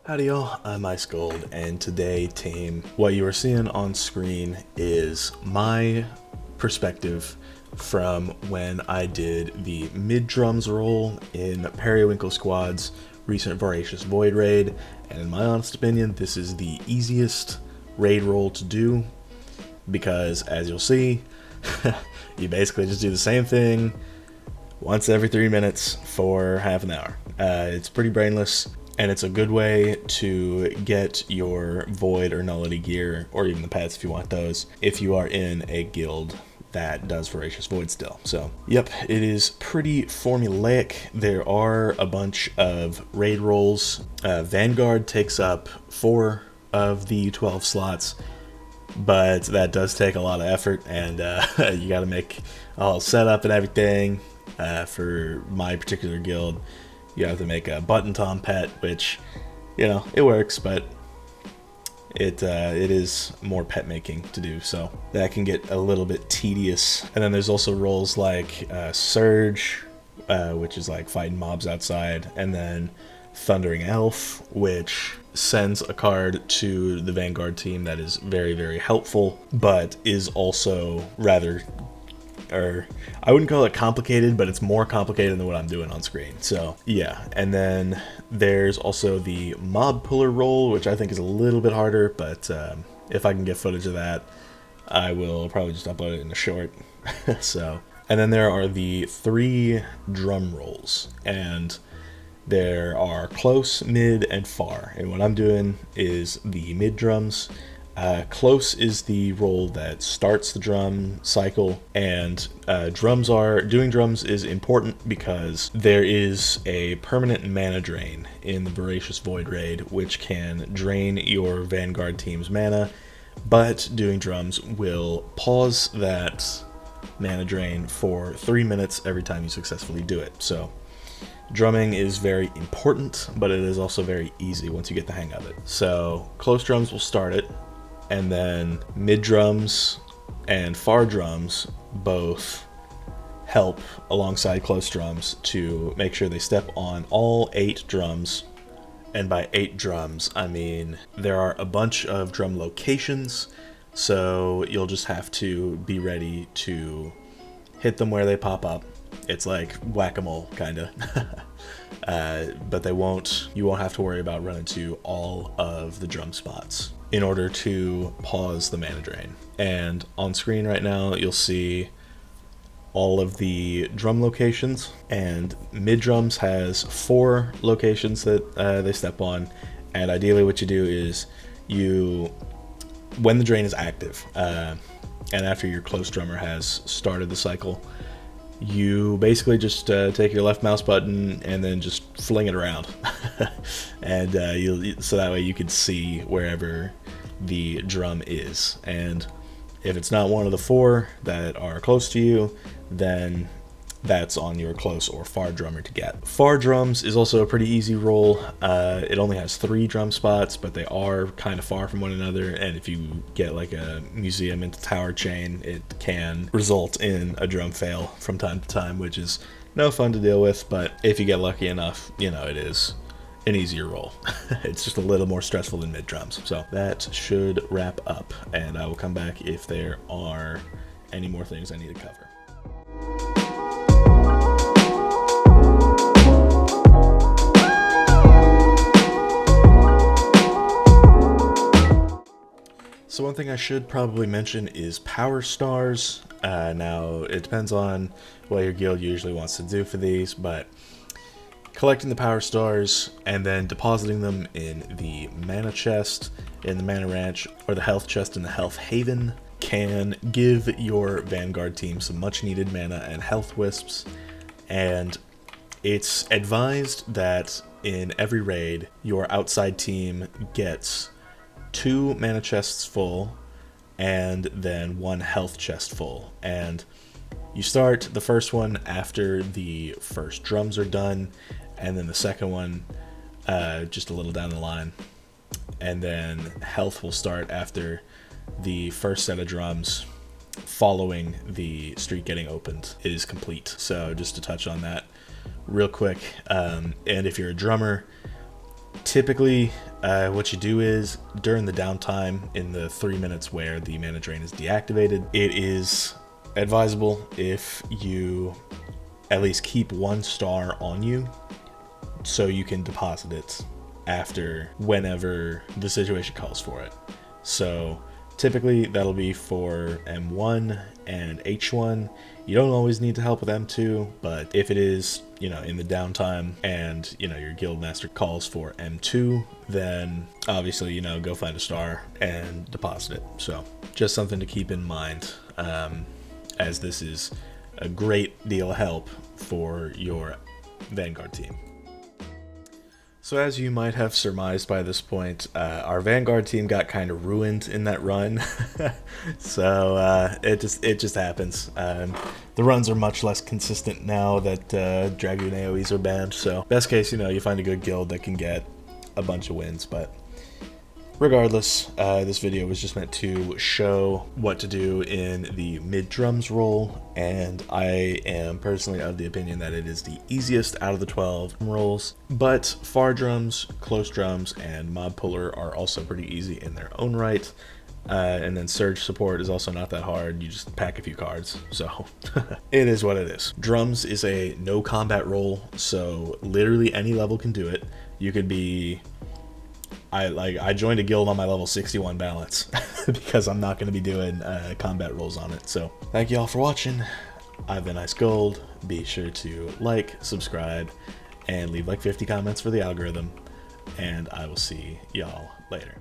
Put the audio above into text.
Howdy y'all, I'm Ice Gold, and today, team, what you are seeing on screen is my perspective from when I did the mid-drums roll in Periwinkle Squad's recent Voracious Void raid, and in my honest opinion, this is the easiest raid roll to do, because as you'll see, you basically just do the same thing once every 3 minutes for half an hour. It's pretty brainless, and it's a good way to get your Void or Nullity gear, or even the pets if you want those, if you are in a guild that does Voracious Void still. So, yep, it is pretty formulaic. There are a bunch of raid rolls. Vanguard takes up 4 of the 12 slots, but that does take a lot of effort, and you gotta make all setup and everything. For my particular guild, you have to make a button tom pet, which, you know, it works, but it is more pet making to do, so that can get a little bit tedious. And then there's also roles like Surge, which is like fighting mobs outside, and then Thundering Elf, which sends a card to the Vanguard team that is very, very helpful, but is also rather, or I wouldn't call it complicated, but it's more complicated than what I'm doing on screen. So yeah, and then there's also the mob puller roll, which I think is a little bit harder, but if I can get footage of that, I will probably just upload it in a short. So, and then there are the 3 drum rolls, and there are close, mid, and far, and what I'm doing is the mid drums. Close is the roll that starts the drum cycle, and doing drums is important because there is a permanent mana drain in the Voracious Void raid, which can drain your Vanguard team's mana, but doing drums will pause that mana drain for 3 minutes every time you successfully do it. So drumming is very important, but it is also very easy once you get the hang of it. So close drums will start it, and then mid drums and far drums both help alongside close drums to make sure they step on all 8 drums. And by 8 drums, I mean there are a bunch of drum locations, so you'll just have to be ready to hit them where they pop up. It's like whack-a-mole, kinda. But you won't have to worry about running to all of the drum spots in order to pause the mana drain. And on screen right now, you'll see all of the drum locations, and mid drums has 4 locations that they step on. And ideally what you do is when the drain is active, and after your close drummer has started the cycle, you basically just take your left mouse button and then just fling it around. And so that way you can see wherever the drum is. And if it's not one of the 4 that are close to you, then that's on your close or far drummer to get. Far drums is also a pretty easy roll. It only has 3 drum spots, but they are kind of far from one another, and if you get like a museum into tower chain, it can result in a drum fail from time to time, which is no fun to deal with, but if you get lucky enough, you know, it is an easier roll. It's just a little more stressful than mid drums. So that should wrap up, and I will come back if there are any more things I need to cover. So one thing I should probably mention is power stars. Now, it depends on what your guild usually wants to do for these, but collecting the power stars and then depositing them in the mana chest, in the mana ranch, or the health chest in the health haven can give your Vanguard team some much needed mana and health wisps. And it's advised that in every raid, your outside team gets 2 mana chests full and then 1 health chest full. And you start the first one after the first drums are done, and then the second one just a little down the line. And then health will start after the first set of drums following the streak getting opened is complete. So just to touch on that real quick, and if you're a drummer, typically What you do is, during the downtime, in the 3 minutes where the mana drain is deactivated, it is advisable if you at least keep 1 star on you so you can deposit it after whenever the situation calls for it. So typically that'll be for M1 and H1. You don't always need to help with M2, but if it is, you know, in the downtime and, you know, your guildmaster calls for M2, then obviously, you know, go find a star and deposit it. So just something to keep in mind, as this is a great deal of help for your Vanguard team. So as you might have surmised by this point, our Vanguard team got kind of ruined in that run. So it just happens. The runs are much less consistent now that Dragoon AoEs are banned. So best case, you know, you find a good guild that can get a bunch of wins. But regardless, this video was just meant to show what to do in the mid-drums role, and I am personally of the opinion that it is the easiest out of the 12 roles, but far drums, close drums, and mob puller are also pretty easy in their own right. And then surge support is also not that hard. You just pack a few cards, so it is what it is. Drums is a no combat role, so literally any level can do it. You could be... I joined a guild on my level 61 balance because I'm not going to be doing combat rolls on it. So thank you all for watching. I've been Ice Gold. Be sure to like, subscribe, and leave like 50 comments for the algorithm. And I will see y'all later.